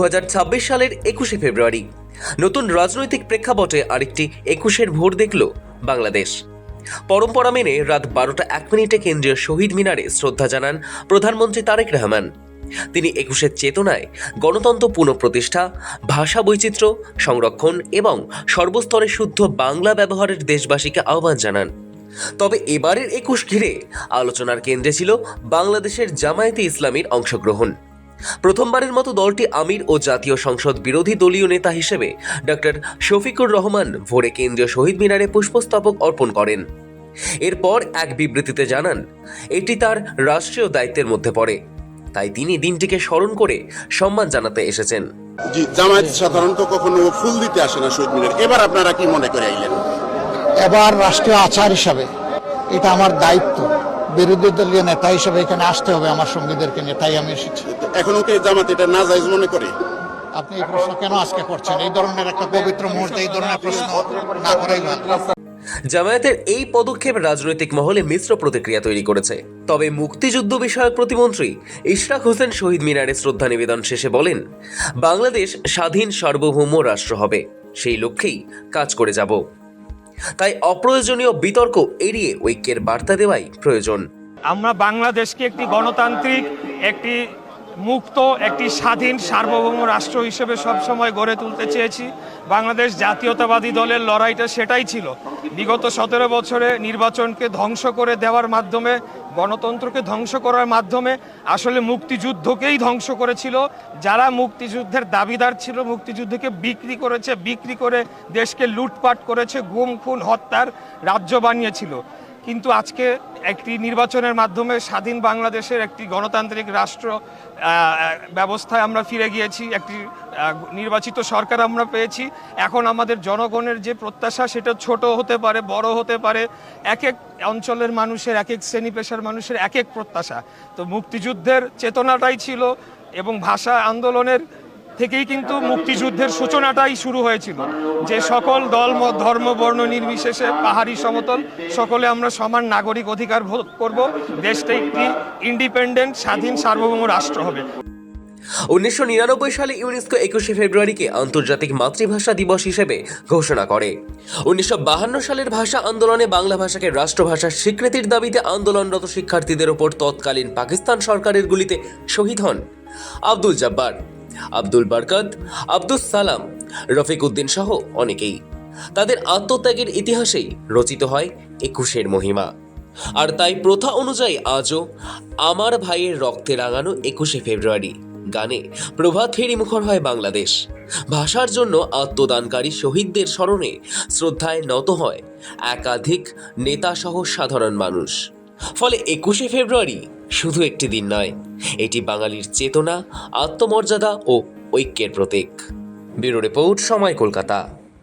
2026 সালের 21শে ফেব্রুয়ারি নতুন রাজনৈতিক প্রেক্ষাপটে আরেকটি 21-এর ভোর দেখল বাংলাদেশ। পরম্পরা মেনে রাত 12:01 কেন্দ্রীয় শহীদ মিনারে শ্রদ্ধা জানান প্রধানমন্ত্রী তারেক রহমান। তিনি 21-এর চেতনায় গণতন্ত্র পুনঃপ্রতিষ্ঠা, ভাষা বৈচিত্র্য সংরক্ষণ এবং সর্বস্তরে শুদ্ধ বাংলা ব্যবহারের দেশবাসীকে আহ্বান জানান। তবে এবারের 21 ঘিরে আলোচনার কেন্দ্রে ছিল বাংলাদেশের জামায়াতে ইসলামীর অংশগ্রহণ। প্রথমবারের মতো দলটি আমির ও জাতীয় সংসদ বিরোধী দলীয় নেতা হিসেবে ডক্টর শফিকুর রহমান ভোরে কেন্দ্রীয় শহীদ মিনারে পুষ্পস্তবক অর্পণ করেন। এরপর এক বিবৃতিতে জানান, এটি তার রাষ্ট্রীয় দায়িত্বের মধ্যে পড়ে, তাই তিনি দিনটিকে স্মরণ করে সম্মান জানাতে এসেছেন। জি, জামায়াত সাধারণত কখনো ফুল দিতে আসে না শহীদ মিনারে, এবার আপনারা কি মনে করে আইলেন? এবার রাষ্ট্রীয় আচার হিসাবে এটা আমার দায়িত্ব, বিরোধী দলীয় নেতা হিসেবে এখানে আসতে হবে আমার সঙ্গীদেরকে নিয়ে, তাই আমি এসেছি। এখনো কি জামাত এটা নাজায়েজ মনে করে? আপনি এই প্রশ্ন কেন আজকে করছেন? এই ধরনের একটা পবিত্র মুহূর্তে এই ধরনের প্রশ্ন না করাই ভালো। জামায়াতের এই পদক্ষেপ রাজনৈতিক মহলে মিশ্র প্রতিক্রিয়া তৈরি করেছে। তবে মুক্তিযুদ্ধ বিষয়ক প্রতিমন্ত্রী ইশরাক হোসেন শহীদ মিনারে শ্রদ্ধা নিবেদন শেষে বলেন, বাংলাদেশ স্বাধীন সার্বভৌম রাষ্ট্র হবে, সেই লক্ষ্যেই কাজ করে যাব। তাই অপ্রয়োজনীয় বিতর্ক এড়িয়ে ঐক্যের বার্তা দেওয়াই প্রয়োজন। আমরা বাংলাদেশকে একটি গণতান্ত্রিক, একটি মুক্ত, একটি স্বাধীন সার্বভৌম রাষ্ট্র হিসেবে সবসময় গড়ে তুলতে চেয়েছি। বাংলাদেশ জাতীয়তাবাদী দলের লড়াইটা সেটাই ছিল। বিগত 17 বছরে নির্বাচনকে ধ্বংস করে দেওয়ার মাধ্যমে, গণতন্ত্রকে ধ্বংস করার মাধ্যমে আসলে মুক্তিযুদ্ধকেই ধ্বংস করেছিল। যারা মুক্তিযুদ্ধের দাবিদার ছিল, মুক্তিযুদ্ধকে বিক্রি করেছে, বিক্রি করে দেশকে লুটপাট করেছে, গুম খুন হত্যার রাজ্য বানিয়েছিল। কিন্তু আজকে একটি নির্বাচনের মাধ্যমে স্বাধীন বাংলাদেশের একটি গণতান্ত্রিক রাষ্ট্র ব্যবস্থায় আমরা ফিরে গিয়েছি, একটি নির্বাচিত সরকার আমরা পেয়েছি। এখন আমাদের জনগণের যে প্রত্যাশা সেটা ছোট হতে পারে, বড় হতে পারে, এক এক অঞ্চলের মানুষের, এক এক শ্রেণী পেশার মানুষের এক এক প্রত্যাশা। তো মুক্তিযুদ্ধের চেতনাটাই ছিল এবং ভাষা আন্দোলনের থেকেই কিন্তু মুক্তিযুদ্ধের সূচনাটাই শুরু হয়েছিল, যে সকল দল মত ধর্ম বর্ণ নির্বিশেষে পাহাড়ি সমতল সকলে আমরা সমান নাগরিক অধিকার ভোগ করব, দেশটা একটি ইন্ডিপেন্ডেন্ট স্বাধীন সার্বভৌম রাষ্ট্র হবে। 1999 সালে ইউনেস্কো 21শে ফেব্রুয়ারিকে আন্তর্জাতিক মাতৃভাষা দিবস হিসেবে ঘোষণা করে। 1952 সালের ভাষা আন্দোলনে বাংলা ভাষাকে রাষ্ট্রভাষার স্বীকৃতির দাবিতে আন্দোলনরত শিক্ষার্থীদের ওপর তৎকালীন পাকিস্তান সরকারের গুলিতে শহীদ হন আব্দুল জব্বার, আব্দুল বরকত, আব্দুস সালাম, রফিক উদ্দিন সহ অনেকেই। তাদের আত্মত্যাগের ইতিহাসেই রচিত হয় 21-এর মহিমা। আর তাই প্রথা অনুযায়ী আজও আমার ভাইয়ের রক্তে রাঙানো 21শে ফেব্রুয়ারি গানে প্রভাত ফেরি মুখর হয় বাংলাদেশ। ভাষার জন্য আত্মদানকারী শহীদদের স্মরণে শ্রদ্ধায় নত হয় একাধিক নেতা সহ সাধারণ মানুষ। ফলে 21শে ফেব্রুয়ারি শুধু একটি দিন নয়, এটি বাঙালির চেতনা, আত্মমর্যাদা ও ঐক্যের প্রতীক। ব্যুরো রিপোর্ট, সময়, কলকাতা।